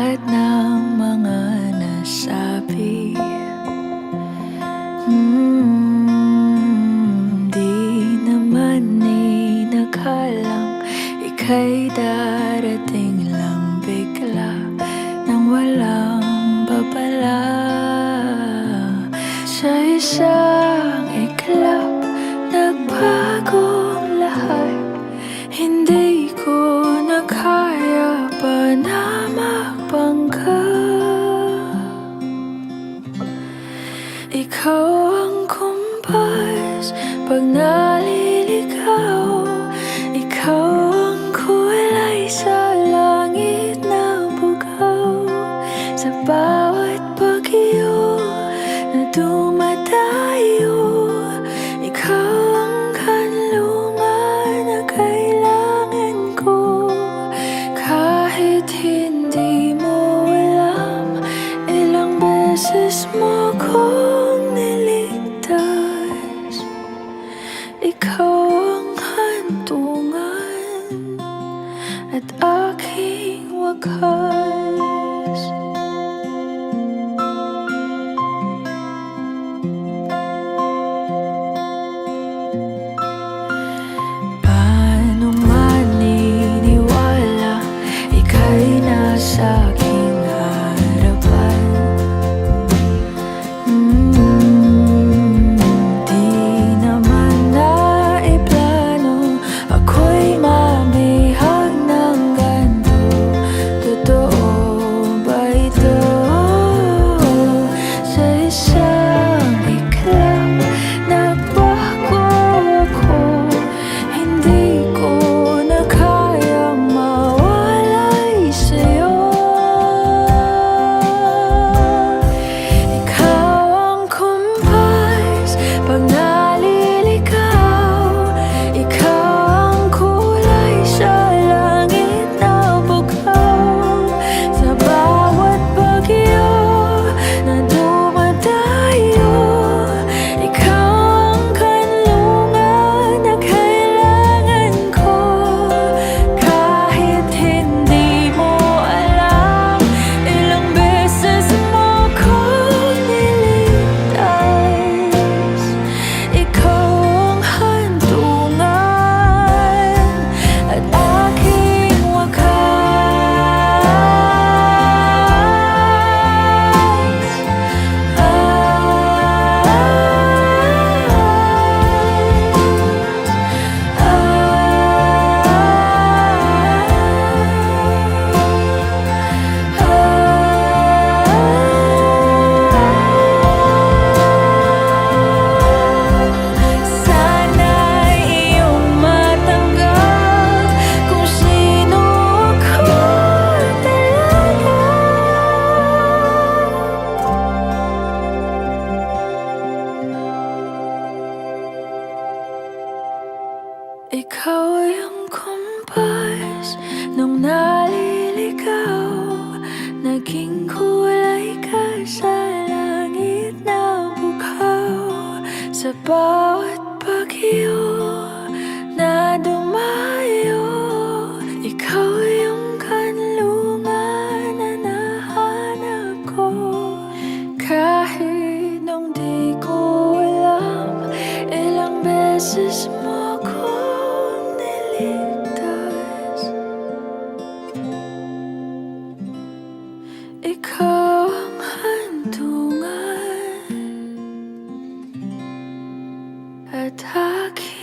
lahat ng mga nasabi. Di naman inakalang ika'y darating lang bigla nang walang babala. Sa isang iglap, nagbagong lahat. Hindi ko na kaya pa na magbangga. Ikaw ang kumpas pag naliligaw. Ikaw ang kulay sa langit na bugaw. Sa bawat bagyo na dumadayo, ikaw ang kanlungan na kailangan ko. Kahit hindi mo alam, ilang beses mo kong niligtas. Ikaw ang hantungan at aking wakas. Paano maniniwala ika'y nasa aking harapan? Di naman naiplano ako'y mamihag ng ganito. Totoo ba ito? Sa isang iglap, nagbago ako. Hindi ko na kayang mawalay sa'yo. Ikaw ang kumpas pag naliligaw. Ikaw ang kulay sa langit na bugaw. Sa bawat bagyo na dumadayo, ikaw ang kanlungan na kailangan ko. Kahit hindi mo alam, ilang beses mo kong niligtas. Ikaw ang hantungan at aking sana'y iyong matanggap kung sino ako talaga. Ikaw ang kumpas nung naliligaw. Naging kulay ka sa langit na bugaw. Sa bawat bagyo na dumayo, ikaw yung kanlungan na nahanap ko. Kahit nung di ko alam, ilang beses mo kong niligtas. Ikaw ang hantungan at aking